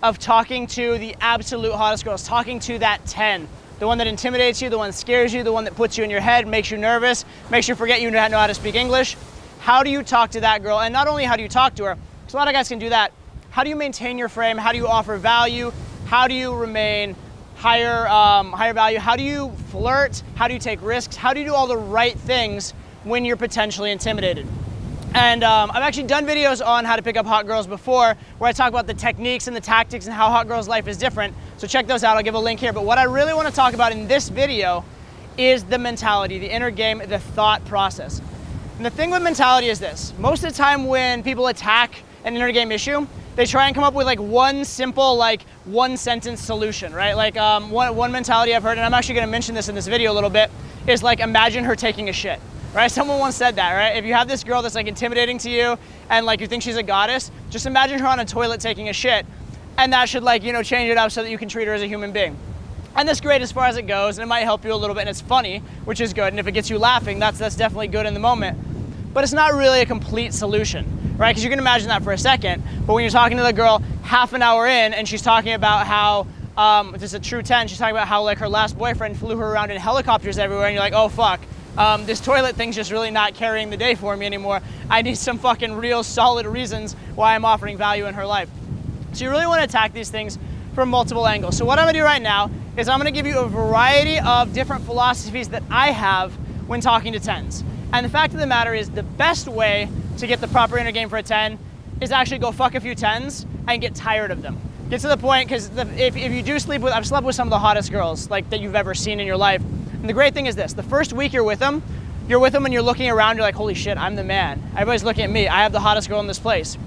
of talking to the absolute hottest girls, talking to that 10, the one that intimidates you, the one that scares you, the one that puts you in your head, makes you nervous, makes you forget you know how to speak English. How do you talk to that girl? And not only how do you talk to her, because a lot of guys can do that, how do you maintain your frame? How do you offer value? How do you remain higher value? How do you flirt? How do you take risks? How do you do all the right things when you're potentially intimidated? And I've actually done videos on how to pick up hot girls before, where I talk about the techniques and the tactics and how hot girls' life is different. So check those out, I'll give a link here. But what I really want to talk about in this video is the mentality, the inner game, the thought process. And the thing with mentality is this: most of the time when people attack an inner game issue, they try and come up with like one simple, like one sentence solution, right? Like one mentality I've heard, and I'm actually gonna mention this in this video a little bit, is like, imagine her taking a shit. Right? Someone once said that, right? If you have this girl that's like intimidating to you and like you think she's a goddess, just imagine her on a toilet taking a shit, and that should, like, you know, change it up so that you can treat her as a human being. And that's great as far as it goes, and it might help you a little bit, and it's funny, which is good, and if it gets you laughing, that's definitely good in the moment. But it's not really a complete solution, right? Because you can imagine that for a second, but when you're talking to the girl half an hour in and she's talking about how, this is a true 10, she's talking about how like her last boyfriend flew her around in helicopters everywhere, and you're like, oh fuck. This toilet thing's just really not carrying the day for me anymore. I need some fucking real solid reasons why I'm offering value in her life. So you really want to attack these things from multiple angles. So what I'm gonna do right now is I'm gonna give you a variety of different philosophies that I have when talking to 10s. And the fact of the matter is, the best way to get the proper inner game for a 10 is actually go fuck a few 10s and get tired of them. Get to the point, because if you do sleep with, I've slept with some of the hottest girls like that you've ever seen in your life. And the great thing is this: the first week you're with them and you're looking around, you're like, holy shit, I'm the man. Everybody's looking at me. I have the hottest girl in this place.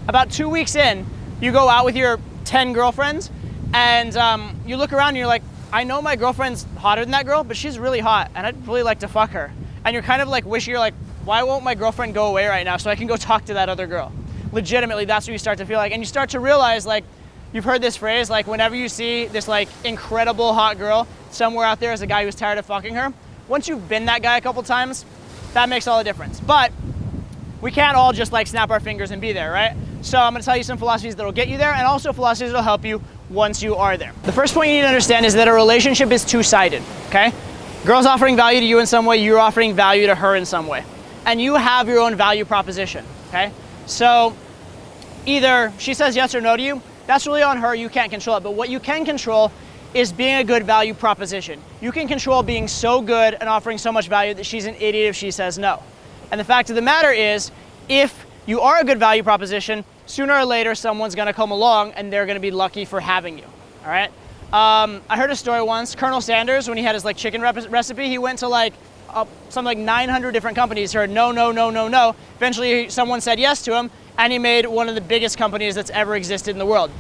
About 2 weeks in, you go out with your 10 girlfriends and you look around and you're like, I know my girlfriend's hotter than that girl, but she's really hot and I'd really like to fuck her. And you're kind of like wishing, you're like, why won't my girlfriend go away right now so I can go talk to that other girl? Legitimately, that's what you start to feel like. And you start to realize, like, you've heard this phrase, like, whenever you see this like incredible hot girl, somewhere out there is a guy who's tired of fucking her. Once you've been that guy a couple times, that makes all the difference. But we can't all just like snap our fingers and be there, right? So I'm gonna tell you some philosophies that'll get you there, and also philosophies that'll help you once you are there. The first point you need to understand is that a relationship is two-sided, okay? Girl's offering value to you in some way, you're offering value to her in some way. And you have your own value proposition, okay? So either she says yes or no to you, that's really on her, you can't control it. But what you can control is being a good value proposition. You can control being so good and offering so much value that she's an idiot if she says no. And the fact of the matter is, if you are a good value proposition, sooner or later someone's gonna come along and they're gonna be lucky for having you, all right? I heard a story once, Colonel Sanders, when he had his like chicken recipe, he went to like something like 900 different companies, heard no, no, no, no, no. Eventually someone said yes to him, and he made one of the biggest companies that's ever existed in the world.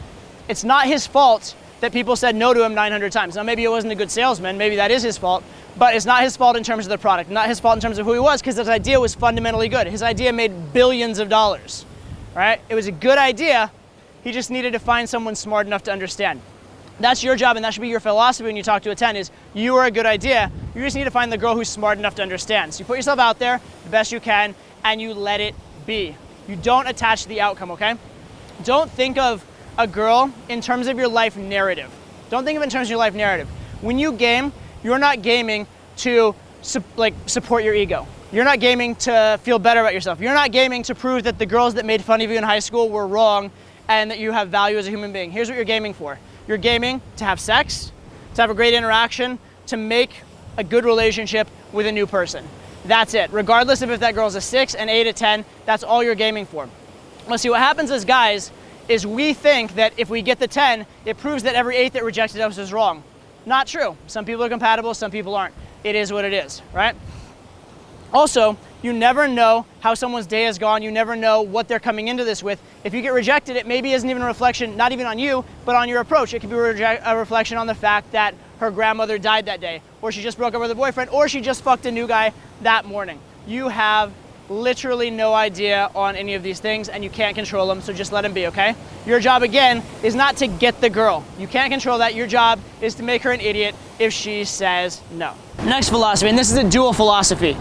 It's not his fault that people said no to him 900 times. Now maybe he wasn't a good salesman, maybe that is his fault, but it's not his fault in terms of the product, not his fault in terms of who he was, because his idea was fundamentally good. His idea made billions of dollars, right? It was a good idea, he just needed to find someone smart enough to understand. That's your job, and that should be your philosophy when you talk to a 10, is you are a good idea, you just need to find the girl who's smart enough to understand. So you put yourself out there the best you can, and you let it be. You don't attach to the outcome, okay? Don't think of a girl in terms of your life narrative. Don't think of it in terms of your life narrative. When you game, you're not gaming to support your ego. You're not gaming to feel better about yourself. You're not gaming to prove that the girls that made fun of you in high school were wrong and that you have value as a human being. Here's what you're gaming for. You're gaming to have sex, to have a great interaction, to make a good relationship with a new person. That's it. Regardless of if that girl's a 6, an 8, a 10, that's all you're gaming for. Well, see, what happens as guys is we think that if we get the 10, it proves that every 8 that rejected us is wrong. Not true. Some people are compatible, some people aren't. It is what it is, right? Also, you never know how someone's day has gone. You never know what they're coming into this with. If you get rejected, it maybe isn't even a reflection, not even on you, but on your approach. It could be a reflection on the fact that her grandmother died that day, or she just broke up with her boyfriend, or she just fucked a new guy that morning. You have literally no idea on any of these things, and you can't control them, so just let them be, okay? Your job, again, is not to get the girl. You can't control that. Your job is to make her an idiot if she says no. Next philosophy, and this is a dual philosophy.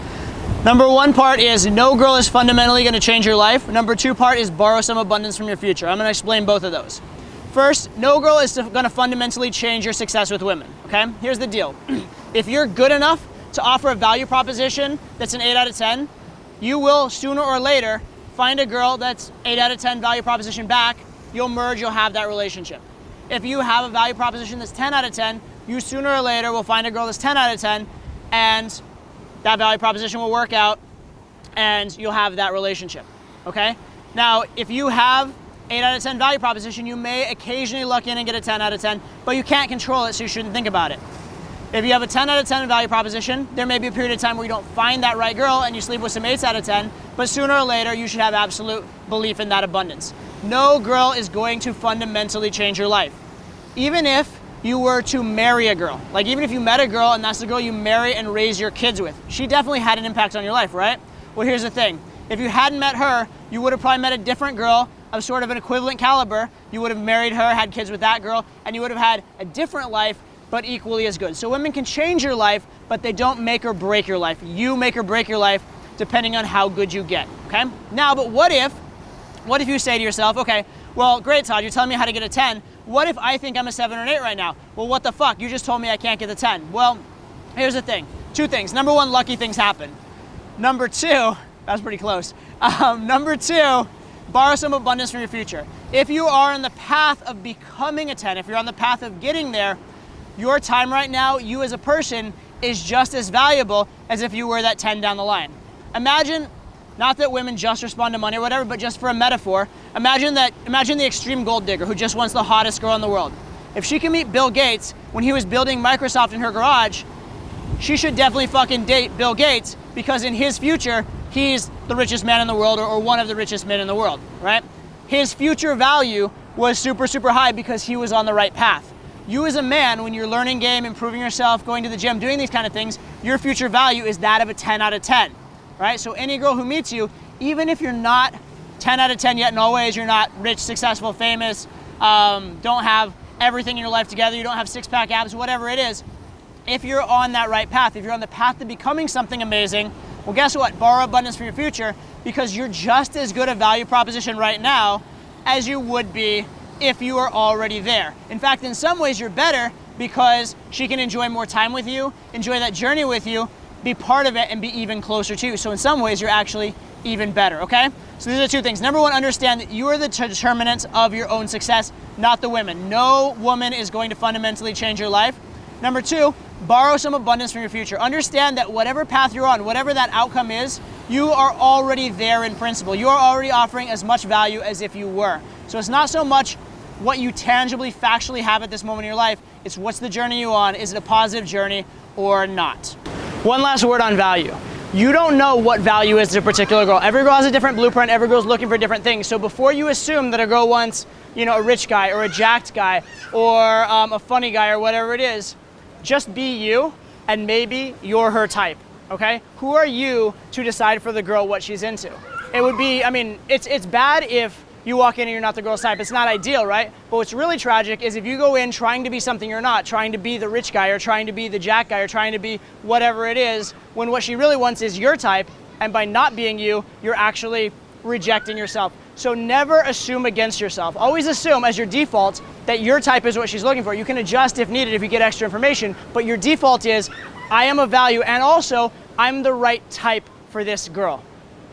Number one part is no girl is fundamentally going to change your life. Number two part is borrow some abundance from your future. I'm going to explain both of those. First, no girl is gonna fundamentally change your success with women, okay? Here's the deal. If you're good enough to offer a value proposition that's an 8 out of 10, you will sooner or later find a girl that's 8 out of 10 value proposition back, you'll merge, you'll have that relationship. If you have a value proposition that's 10 out of 10, you sooner or later will find a girl that's 10 out of 10, and that value proposition will work out, and you'll have that relationship, okay? Now, if you have 8 out of 10 value proposition, you may occasionally luck in and get a 10 out of 10, but you can't control it, so you shouldn't think about it. If you have a 10 out of 10 value proposition, there may be a period of time where you don't find that right girl and you sleep with some 8s out of 10, but sooner or later, you should have absolute belief in that abundance. No girl is going to fundamentally change your life. Even if you were to marry a girl, like even if you met a girl and that's the girl you marry and raise your kids with, she definitely had an impact on your life, right? Well, here's the thing. If you hadn't met her, you would have probably met a different girl of sort of an equivalent caliber. You would have married her, had kids with that girl, and you would have had a different life, but equally as good. So women can change your life, but they don't make or break your life. You make or break your life depending on how good you get, okay? Now, but what if you say to yourself, okay, well, great, Todd, you're telling me how to get a 10. What if I think I'm a 7 or an 8 right now? Well, what the fuck? You just told me I can't get the 10. Well, here's the thing. 2 things. Number 1, lucky things happen. Number 2, that was pretty close. Number 2, borrow some abundance from your future. If you are on the path of becoming a 10, if you're on the path of getting there, your time right now, you as a person, is just as valuable as if you were that 10 down the line. Imagine, not that women just respond to money or whatever, but just for a metaphor, imagine the extreme gold digger who just wants the hottest girl in the world. If she can meet Bill Gates when he was building Microsoft in her garage, she should definitely fucking date Bill Gates, because in his future, he's the richest man in the world, or one of the richest men in the world, right? His future value was super, super high because he was on the right path. You as a man, when you're learning game, improving yourself, going to the gym, doing these kind of things, your future value is that of a 10 out of 10, right? So any girl who meets you, even if you're not 10 out of 10 yet in all ways, you're not rich, successful, famous, don't have everything in your life together, you don't have six-pack abs, whatever it is, if you're on that right path, if you're on the path to becoming something amazing, well, guess what? Borrow abundance for your future, because you're just as good a value proposition right now as you would be if you are already there. In fact, in some ways, you're better because she can enjoy more time with you, enjoy that journey with you, be part of it, and be even closer to you. So in some ways, you're actually even better, okay? So these are 2 things. Number 1, understand that you are the determinant of your own success, not the women. No woman is going to fundamentally change your life. Number 2, borrow some abundance from your future. Understand that whatever path you're on, whatever that outcome is, you are already there in principle. You are already offering as much value as if you were. So it's not so much what you tangibly, factually have at this moment in your life, it's what's the journey you're on, is it a positive journey or not? One last word on value. You don't know what value is to a particular girl. Every girl has a different blueprint, every girl's looking for different things. So before you assume that a girl wants, a rich guy or a jacked guy or a funny guy or whatever it is, just be you, and maybe you're her type, okay? Who are you to decide for the girl what she's into? It would be, it's bad if you walk in and you're not the girl's type. It's not ideal, right? But what's really tragic is if you go in trying to be something you're not, trying to be the rich guy or trying to be the jack guy or trying to be whatever it is, when what she really wants is your type, and by not being you, you're actually rejecting yourself. So never assume against yourself. Always assume as your default that your type is what she's looking for. You can adjust if needed if you get extra information, but your default is, I am of value, and also I'm the right type for this girl.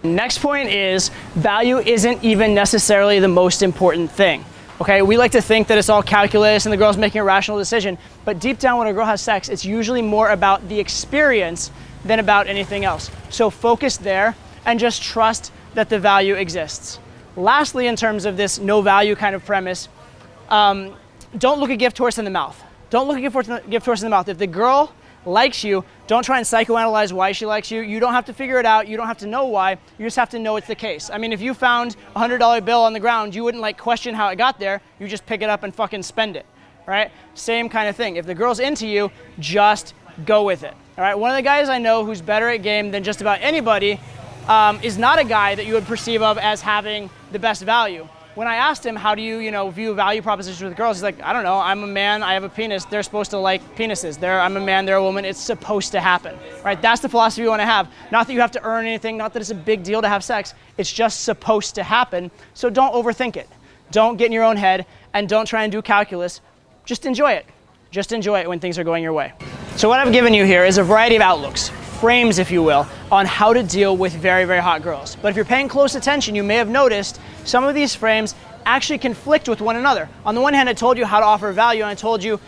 Next point is, value isn't even necessarily the most important thing. Okay, we like to think that it's all calculus and the girl's making a rational decision, but deep down when a girl has sex, it's usually more about the experience than about anything else. So focus there and just trust that the value exists. Lastly, in terms of this no value kind of premise, don't look a gift horse in the mouth. Don't look a gift horse in the mouth. If the girl likes you, don't try and psychoanalyze why she likes you. You don't have to figure it out. You don't have to know why. You just have to know it's the case. If you found a $100 bill on the ground, you wouldn't question how it got there. You just pick it up and fucking spend it, right? Same kind of thing. If the girl's into you, just go with it, all right? One of the guys I know who's better at game than just about anybody is not a guy that you would perceive of as having the best value. When I asked him, how do you, view value propositions with girls, he's like, I don't know, I'm a man, I have a penis, they're supposed to like penises. I'm a man, they're a woman, it's supposed to happen, right? That's the philosophy you want to have. Not that you have to earn anything, not that it's a big deal to have sex, it's just supposed to happen, so don't overthink it. Don't get in your own head and don't try and do calculus. Just enjoy it. Just enjoy it when things are going your way. So what I've given you here is a variety of outlooks, frames if you will, on how to deal with very, very hot girls. But if you're paying close attention, you may have noticed some of these frames actually conflict with one another. On the one hand, I told you how to offer value, and I told you,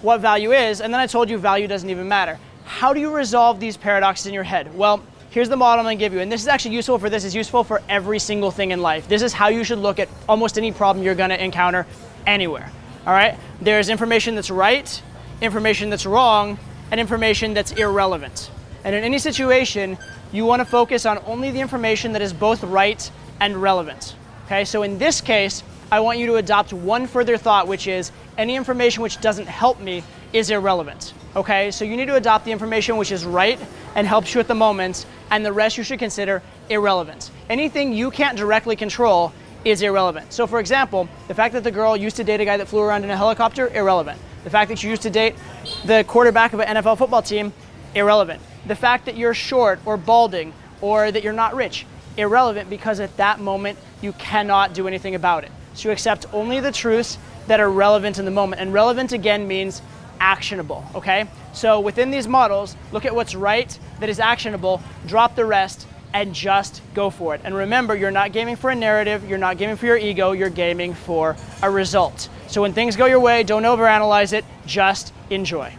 what value is, and then I told you value doesn't even matter. How do you resolve these paradoxes in your head? Well, here's the model I'm gonna give you, and this is actually useful for this, is useful for every single thing in life. This is how you should look at almost any problem you're gonna encounter anywhere, all right? There's information that's right, information that's wrong, and information that's irrelevant. And in any situation, you wanna focus on only the information that is both right and relevant, okay? So in this case, I want you to adopt one further thought, which is any information which doesn't help me is irrelevant, okay? So you need to adopt the information which is right and helps you at the moment, and the rest you should consider irrelevant. Anything you can't directly control is irrelevant. So for example, the fact that the girl used to date a guy that flew around in a helicopter, irrelevant. The fact that you used to date the quarterback of an NFL football team, irrelevant. The fact that you're short or balding or that you're not rich, irrelevant, because at that moment you cannot do anything about it. So you accept only the truths that are relevant in the moment. And relevant again means actionable, okay? So within these models, look at what's right, that is actionable, drop the rest, and just go for it. And remember, you're not gaming for a narrative, you're not gaming for your ego, you're gaming for a result. So when things go your way, don't overanalyze it, just enjoy.